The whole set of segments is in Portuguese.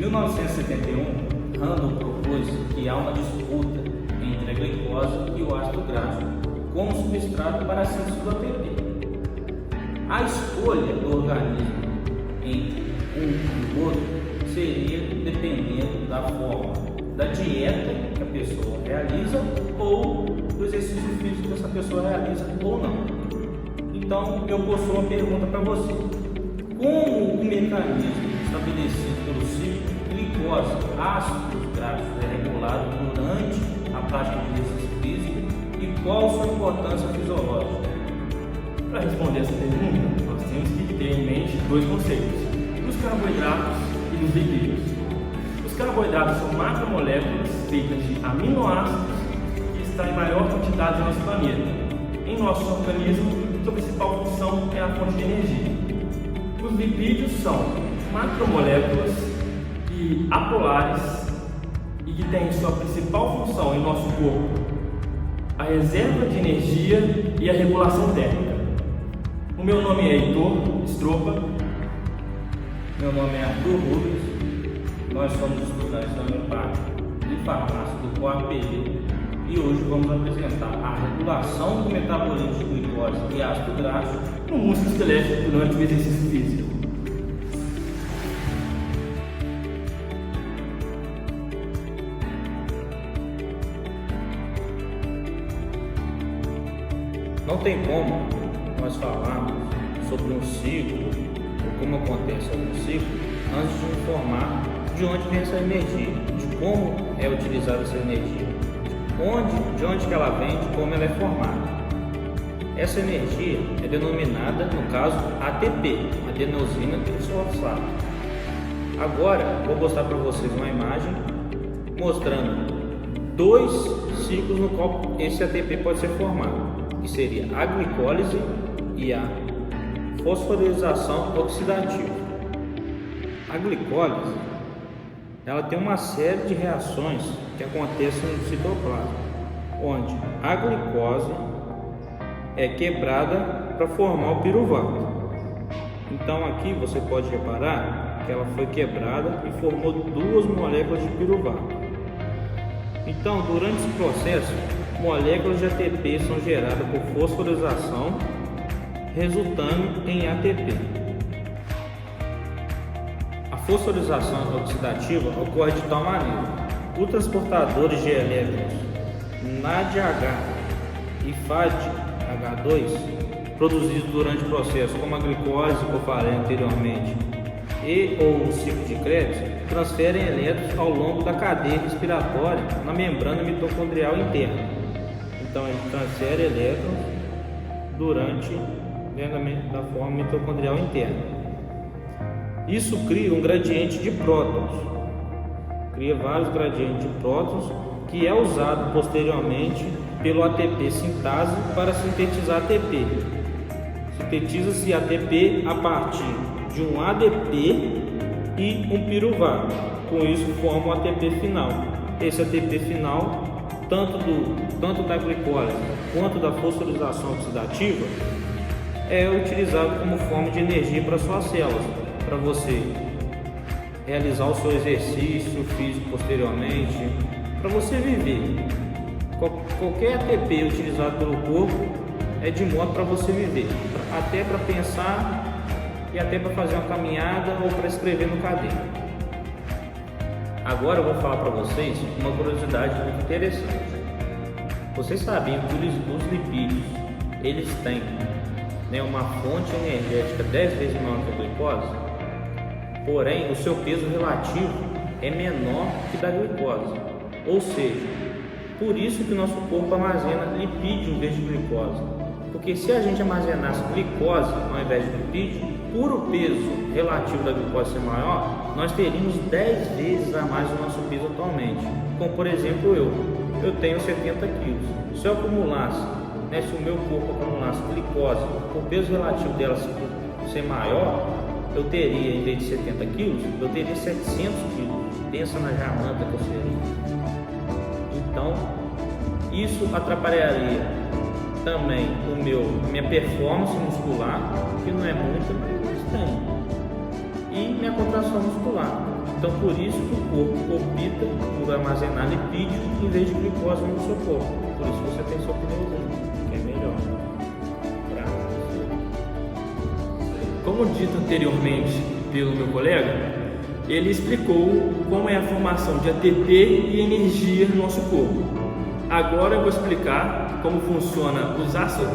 1971, Randall propôs que há uma disputa entre a glicose e o ácido graxo como substrato para a síntese do ATP. A escolha do organismo entre um e o outro seria dependendo da forma da dieta que a pessoa realiza ou do exercício físico que essa pessoa realiza ou não. Então, eu possuo uma pergunta para você. Como o mecanismo estabelecido pelo ciclo glicose, ácidos graxos é regulado durante a prática de exercício físico e qual sua importância fisiológica? Para responder essa pergunta, nós temos que ter em mente dois conceitos: os carboidratos e os lipídios. Os carboidratos são macromoléculas feitas de aminoácidos que estão em maior quantidade no nosso planeta. Em nosso organismo, sua principal função é a fonte de energia. Os lipídios são macromoléculas apolares e que têm sua principal função em nosso corpo a reserva de energia e a regulação térmica. O meu nome é Heitor Stropa. Meu nome é Arthur Rubens. Nós somos estudantes da Unipar de farmácia do COAPD e hoje vamos apresentar a regulação do metabolismo de glicose e ácido graxo no músculo esquelético durante o exercício físico. Não tem como nós falarmos sobre um ciclo, ou como acontece algum ciclo, antes de informar de onde vem essa energia, de como é utilizada essa energia, de onde que ela vem, de como ela é formada. Essa energia é denominada, no caso, ATP, adenosina trifosfato. Agora, vou mostrar para vocês uma imagem mostrando dois ciclos no qual esse ATP pode ser formado, que seria a glicólise e a fosforilação oxidativa. A glicólise, ela tem uma série de reações que acontecem no citoplasma, onde a glicose é quebrada para formar o piruvato. Então aqui você pode reparar que ela foi quebrada e formou duas moléculas de piruvato. Então, durante esse processo, moléculas de ATP são geradas por fosforilação, resultando em ATP. A fosforilação oxidativa ocorre de tal maneira: os transportadores de elétrons NADH e FADH2, produzidos durante o processo, como a glicose que eu falei anteriormente, e ou o ciclo de Krebs, transferem elétrons ao longo da cadeia respiratória na membrana mitocondrial interna. Então ele transfere elétrons da forma mitocondrial interna. Isso cria um gradiente de prótons, cria vários gradientes de prótons, que é usado posteriormente pelo ATP sintase para sintetizar ATP. Sintetiza-se ATP a partir de um ADP e um piruvato. Com isso forma o ATP final. Esse ATP final, tanto da glicose quanto da fosforilação oxidativa, é utilizado como forma de energia para suas células, para você realizar o seu exercício físico posteriormente, para você viver. Qualquer ATP utilizado pelo corpo é de modo para você viver, até para pensar e até para fazer uma caminhada ou para escrever no caderno. Agora eu vou falar para vocês uma curiosidade muito interessante. Vocês sabiam que os lipídios, eles têm uma fonte energética 10 vezes maior que a glicose? Porém, o seu peso relativo é menor que da glicose. Ou seja, por isso que o nosso corpo armazena lipídio em vez de glicose. Porque se a gente armazenasse glicose ao invés de lipídio, por o peso relativo da glicose ser maior, nós teríamos 10 vezes a mais do nosso peso atualmente. Como por exemplo eu tenho 70 quilos. Se eu acumulasse, se o meu corpo acumulasse glicose, o peso relativo dela ser maior, eu teria, em vez de 70 quilos, eu teria 700 quilos. Pensa na jamanta que eu seria. Então, isso atrapalharia também minha performance muscular, que não é muita, mas tem, e minha contração muscular. Então, por isso que o corpo opta por armazenar lipídio em vez de glicose no seu corpo. Por isso você tem seu pneuzinho, que é melhor para você. Como dito anteriormente pelo meu colega, ele explicou como é a formação de ATP e energia no nosso corpo. Agora eu vou explicar como funciona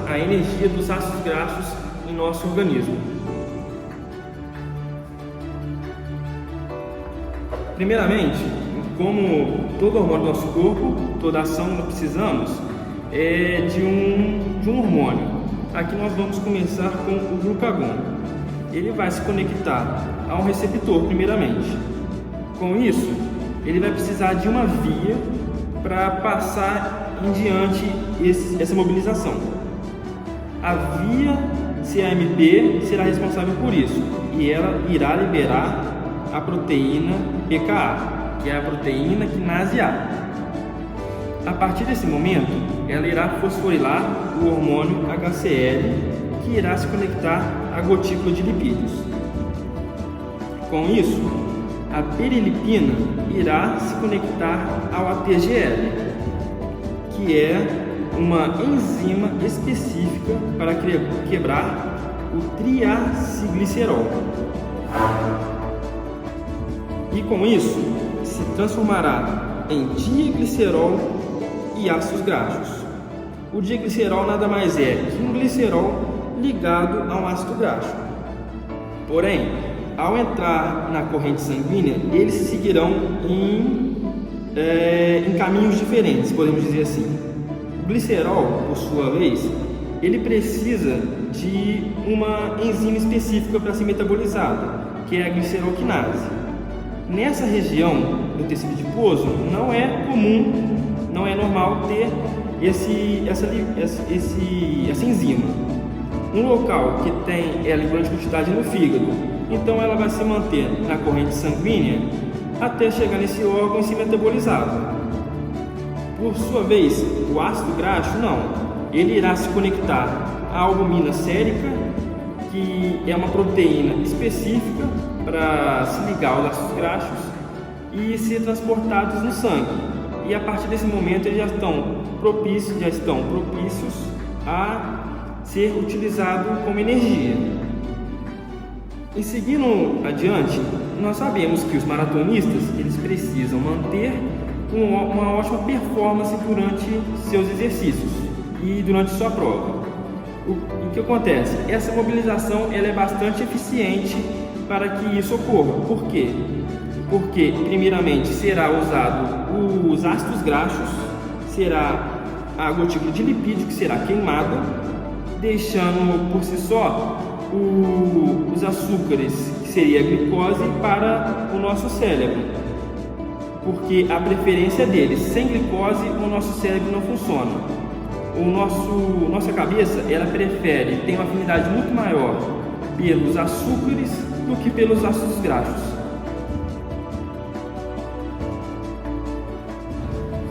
a energia dos ácidos graxos em nosso organismo. Primeiramente, como todo hormônio do nosso corpo, toda ação que nós precisamos é de um hormônio. Aqui nós vamos começar com o glucagon. Ele vai se conectar a um receptor primeiramente. Com isso, ele vai precisar de uma via para passar em diante essa mobilização. A via CAMP será responsável por isso e ela irá liberar a proteína PKA, que é a proteína quinase A. A partir desse momento, ela irá fosforilar o hormônio HCl, que irá se conectar à gotícula de lipídios. Com isso, a perilipina irá se conectar ao ATGL, que é uma enzima específica para quebrar o triacilglicerol. E com isso, se transformará em diglicerol e ácidos graxos. O diglicerol nada mais é que um glicerol ligado a um ácido graxo. Porém, ao entrar na corrente sanguínea, eles seguirão em caminhos diferentes, podemos dizer assim. O glicerol, por sua vez, ele precisa de uma enzima específica para ser metabolizado, que é a glicerolquinase. Nessa região do tecido adiposo não é comum, não é normal ter essa enzima. Um local que tem ela em grande quantidade no fígado, então ela vai se manter na corrente sanguínea até chegar nesse órgão e ser metabolizado. Por sua vez, o ácido graxo não, ele irá se conectar à albumina sérica, que é uma proteína específica para se ligar aos ácidos graxos e ser transportados no sangue. E a partir desse momento eles já estão propícios a ser utilizado como energia. E seguindo adiante, nós sabemos que os maratonistas eles precisam manter uma ótima performance durante seus exercícios e durante sua prova. O que acontece? Essa mobilização ela é bastante eficiente para que isso ocorra. Por quê? Porque primeiramente será usado os ácidos graxos, será a gotícula de lipídio que será queimada, deixando por si só os açúcares, que seria a glicose, para o nosso cérebro, porque a preferência deles, sem glicose o nosso cérebro não funciona. Nossa cabeça ela tem uma afinidade muito maior pelos açúcares do que pelos ácidos graxos.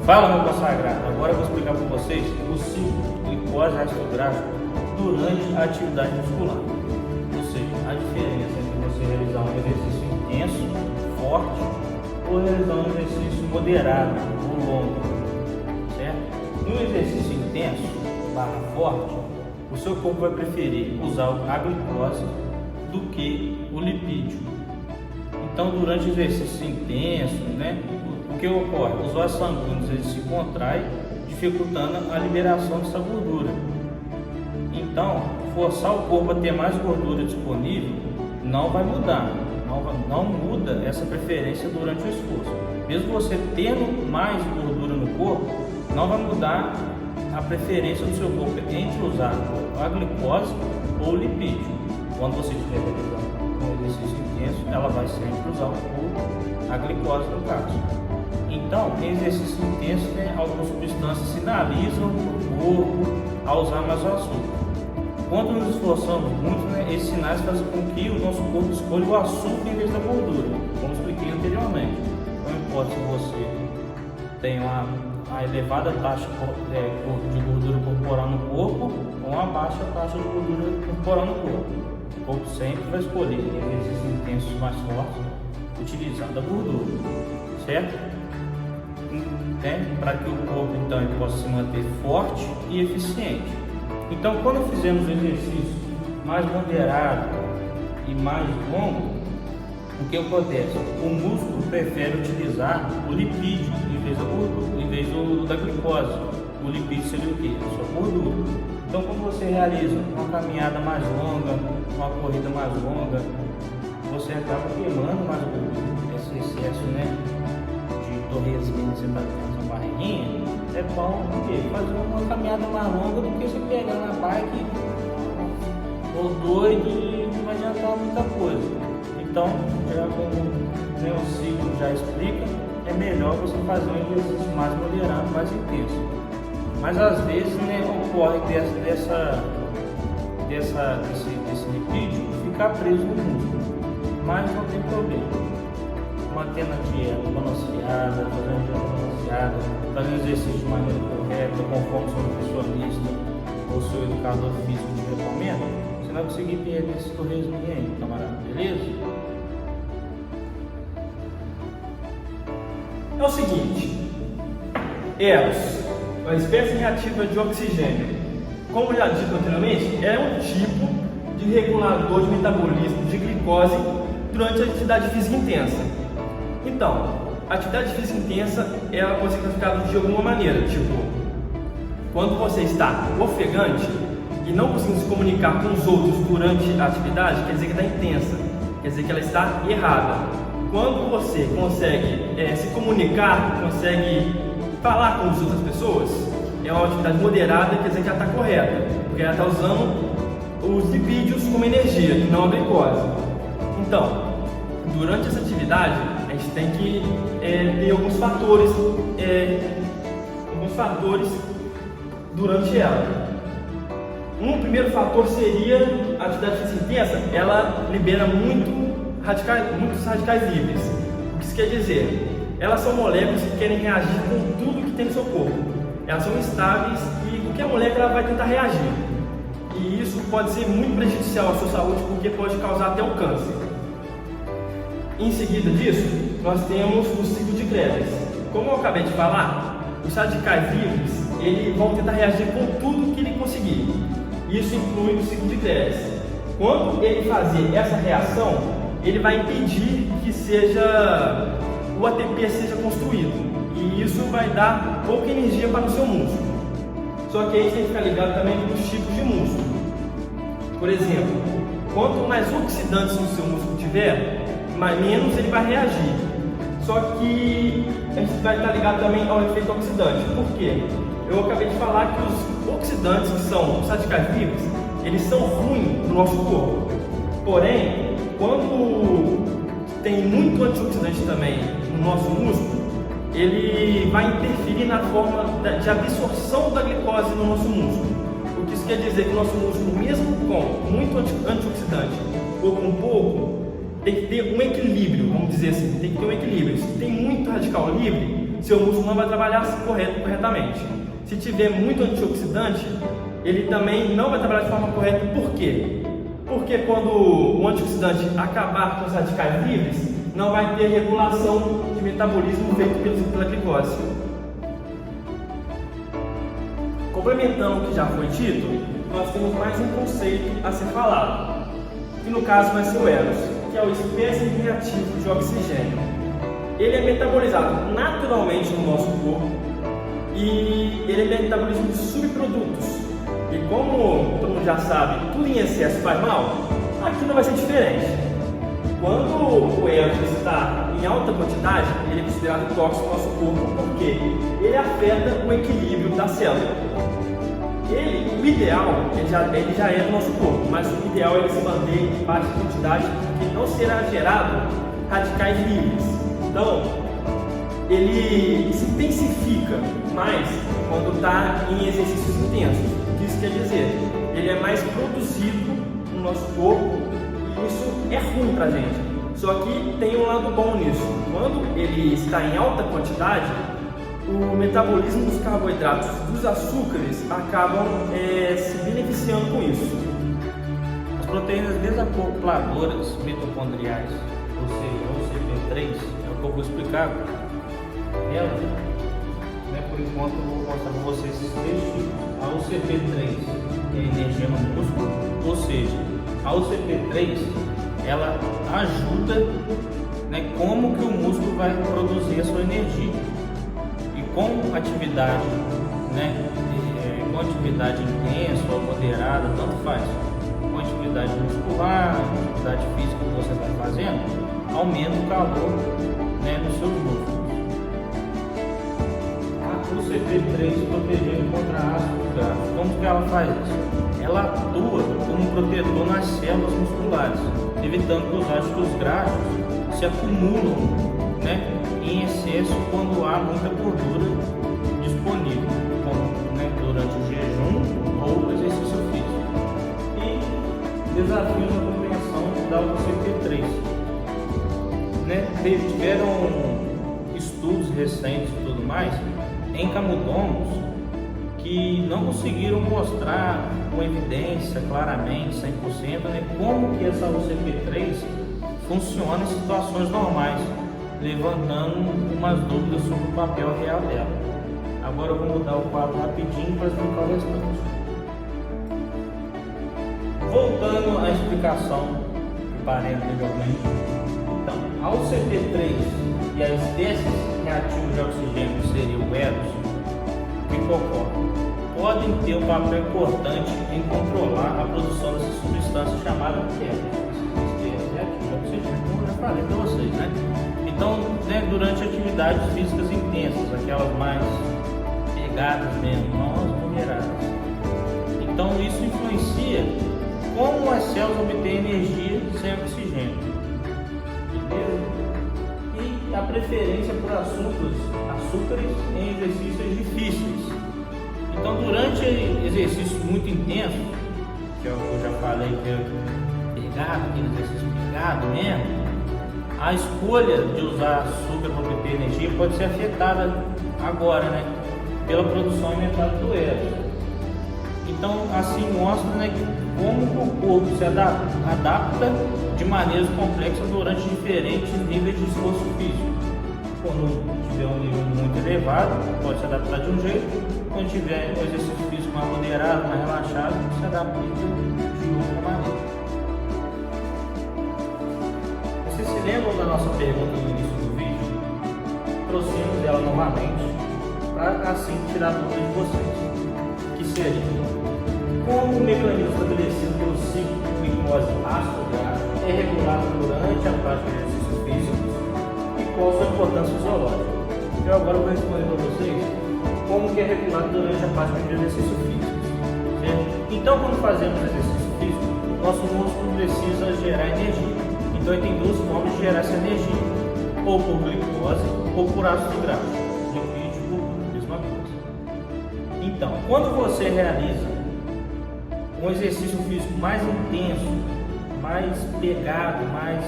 Fala, meu consagrado, agora eu vou explicar para vocês o ciclo glicose e ácido graxo durante a atividade muscular. Ou seja, a diferença entre você realizar um exercício intenso, forte, ou realizar um exercício moderado ou longo, certo? No exercício intenso, forte, o seu corpo vai preferir usar a glicose do que o lipídio. Então, durante o exercício intenso, o que ocorre? Os vasos sanguíneos eles se contraem, dificultando a liberação dessa gordura. Então, forçar o corpo a ter mais gordura disponível não vai mudar, não muda essa preferência durante o esforço. Mesmo você tendo mais gordura no corpo, não vai mudar a preferência do seu corpo entre usar a glicose ou o lipídio. Quando você estiver realizando um exercício intenso, ela vai sempre usar a glicose no caso. Então, em exercício intenso, algumas substâncias sinalizam o corpo a usar mais o açúcar. Quando nos esforçamos muito, esses sinais fazem com que o nosso corpo escolha o açúcar em vez da gordura, como expliquei anteriormente. Não importa se você tem uma elevada taxa de gordura corporal no corpo ou uma baixa taxa de gordura corporal no corpo. O corpo sempre vai escolher exercícios intensos mais fortes utilizando a gordura, certo? Para que o corpo então ele possa se manter forte e eficiente. Então, quando fizemos exercício mais moderado e mais longo, o que acontece? O músculo prefere utilizar o lipídio em vez da glicose. O lipídio seria o quê? A sua gordura. Então, quando você realiza uma caminhada mais longa, uma corrida mais longa, você acaba queimando mais gordura. Esse excesso, de torresminho que você está tendo na barriguinha, é bom porque fazer uma caminhada mais longa do que você pegar na bike ou doido e não vai adiantar muita coisa. Então, como o ciclo já explica, é melhor você fazer um exercício mais moderado, mais intenso. Mas às vezes ocorre desse lipídio ficar preso no músculo. Mas não tem problema. Mantendo a dieta balanceada, fazendo exercício de maneira correta, conforme o seu nutricionista ou seu educador físico te recomenda, você vai conseguir perder esse torresminho aí, camarada, beleza? É o seguinte, Eros, uma espécie reativa de oxigênio, como já dito anteriormente, é um tipo de regulador de metabolismo de glicose durante a atividade física intensa. Então, a atividade física intensa ela pode ser classificada de alguma maneira, tipo, quando você está ofegante e não conseguindo se comunicar com os outros durante a atividade, quer dizer que está intensa, quer dizer que ela está errada. Quando você consegue se comunicar, consegue falar com as outras pessoas, é uma atividade moderada, quer dizer que ela está correta, porque ela está usando os lipídios como energia e não a glicose. Então, durante essa atividade, a gente tem que ter alguns fatores durante ela. Um primeiro fator seria a atividade física intensa, ela libera muitos radicais livres. O que isso quer dizer? Elas são moléculas que querem reagir com tudo que tem no seu corpo. Elas são instáveis e qualquer molécula vai tentar reagir. E isso pode ser muito prejudicial à sua saúde porque pode causar até o câncer. Em seguida disso, nós temos o ciclo de Krebs. Como eu acabei de falar, os radicais livres eles vão tentar reagir com tudo que ele conseguir. Isso inclui o ciclo de Krebs. Quando ele fazer essa reação, ele vai impedir que o ATP seja construído. E isso vai dar pouca energia para o seu músculo. Só que a gente tem que ficar ligado também nos tipos de músculo. Por exemplo, quanto mais oxidantes o seu músculo tiver, menos ele vai reagir. Só que a gente vai estar ligado também ao efeito oxidante. Por quê? Eu acabei de falar que os oxidantes, que são os radicais livres, eles são ruins no nosso corpo. Porém, quando tem muito antioxidante também no nosso músculo, ele vai interferir na forma de absorção da glicose no nosso músculo. O que isso quer dizer que o nosso músculo, mesmo com muito antioxidante ou com pouco, tem que ter um equilíbrio, vamos dizer assim, tem que ter um equilíbrio. Se tem muito radical livre, seu músculo não vai trabalhar corretamente. Se tiver muito antioxidante, ele também não vai trabalhar de forma correta. Por quê? Porque quando o antioxidante acabar com os radicais livres, não vai ter regulação de metabolismo feito pela glicose. Complementando o que já foi dito, nós temos mais um conceito a ser falado, que no caso vai ser o Eros, que é o espécie reativo de oxigênio. Ele é metabolizado naturalmente no nosso corpo e ele é metabolismo de subprodutos. E como todo mundo já sabe, tudo em excesso faz mal, aqui não vai ser diferente. Quando o Eros está em alta quantidade, ele é considerado tóxico no nosso corpo porque ele afeta o equilíbrio da célula. O ideal, ele já é no nosso corpo, mas o ideal é ele se manter em baixa quantidade porque não será gerado radicais livres. Então, ele se intensifica mais quando está em exercícios intensos. O que isso quer dizer? Ele é mais produzido no nosso corpo e isso é ruim para a gente. Só que tem um lado bom nisso. Quando ele está em alta quantidade, o metabolismo dos carboidratos, dos açúcares, acabam se beneficiando com isso. proteínas desacopladoras mitocondriais, ou seja, o CP3, é o que eu vou explicar agora. Ela, por enquanto, eu vou mostrar para vocês esses três tipos. A UCP3 é energia no músculo, ou seja, a UCP3 ela ajuda, como que o músculo vai produzir a sua energia. E com atividade, com atividade intensa ou moderada, tanto faz. Com atividade muscular, atividade física que você está fazendo, aumenta o calor, nos seus músculos. O CP3 protegendo contra ácidos graxos. Como que ela faz isso? Ela atua como protetor nas células musculares, evitando que os ácidos graxos se acumulam, em excesso quando há muita gordura disponível, como durante o jejum ou o exercício físico. E desafios na compreensão da CP3. Tiveram estudos recentes e tudo mais em camundongos que não conseguiram mostrar com evidência claramente, 100%, como que essa UCP3 funciona em situações normais, levantando umas dúvidas sobre o papel real dela. Agora eu vou mudar o quadro rapidinho para explicar o restante. Voltando à explicação que parei anteriormente, então, a UCP3 e as espécies reativas de oxigênio, que seria o Eros, que ocorrem, podem ter um papel importante em controlar a produção dessa substância chamada Eros. Como eu já falei para vocês, Então, durante atividades físicas intensas, aquelas mais pegadas mesmo, não as moderadas. Então, isso influencia como as células obtêm energia sem oxigênio. Beleza? E a preferência por açúcares em exercícios difíceis. Então, durante exercícios muito intensos, que é o que eu já falei, que é pegado, aquele exercício pegado mesmo, a escolha de usar açúcar para obter energia pode ser afetada agora, pela produção aumentada do Eros. Então, assim mostra, como o corpo se adapta de maneiras complexas durante diferentes níveis de esforço físico. Quando tiver um nível muito elevado, pode se adaptar de um jeito. Quando tiver um exercício físico mais moderado, mais relaxado, se adapta de outra maneira. Vocês se lembram da nossa pergunta no início do vídeo? Trouxemos ela novamente para assim tirar dúvidas de vocês. Que seria: como o mecanismo estabelecido pelo ciclo de glicose ácido graxo é regulado durante a prática de exercício físico e qual sua importância fisiológica? Eu agora vou responder para vocês como que é regulado durante a prática de exercício físico. Certo? Então, quando fazemos exercício físico, nosso músculo precisa gerar energia. Então, ele tem duas formas de gerar essa energia: ou por glicose ou por ácido graxo. Lipídico, mesma coisa. Então, quando você realiza um exercício físico mais intenso, mais pegado, mais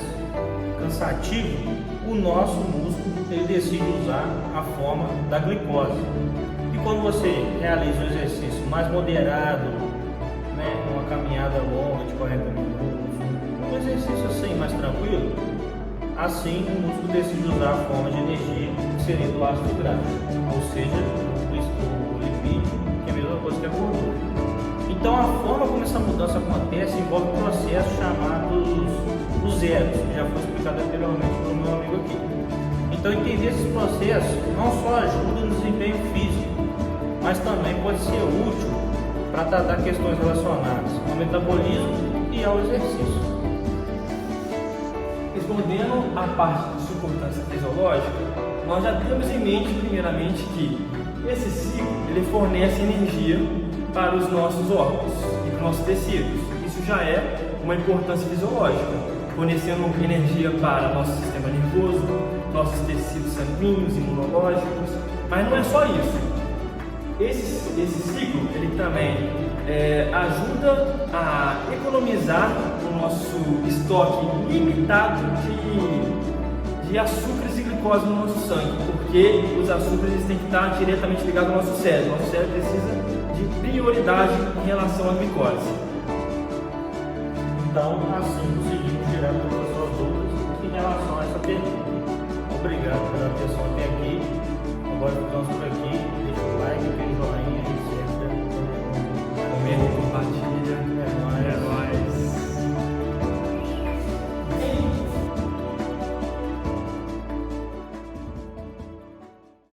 cansativo, o nosso músculo ele decide usar a forma da glicose. E quando você realiza um exercício mais moderado, uma caminhada longa de 40 minutos, um exercício assim mais tranquilo, assim o músculo decide usar a forma de energia que seria do ácido graxo, ou seja, o lipídio, que é a mesma coisa que a gordura. Então, a forma como essa mudança acontece envolve processos chamados os Eros, que já foi explicado anteriormente pelo meu amigo aqui. Então, entender esses processos não só ajuda no desempenho físico, mas também pode ser útil para tratar questões relacionadas ao metabolismo e ao exercício. Respondendo à parte de sua importância fisiológica, nós já temos em mente, primeiramente, que esse ciclo ele fornece energia para os nossos órgãos e para os nossos tecidos. Isso já é uma importância fisiológica, fornecendo energia para nosso sistema nervoso, nossos tecidos sanguíneos, imunológicos, mas não é só isso. Esse ciclo ele também ajuda a economizar o nosso estoque limitado de açúcares e glicose no nosso sangue, porque os açúcares eles têm que estar diretamente ligados ao nosso cérebro. Nosso cérebro precisa de prioridade em relação à glicose. Então, assim conseguimos tirar todas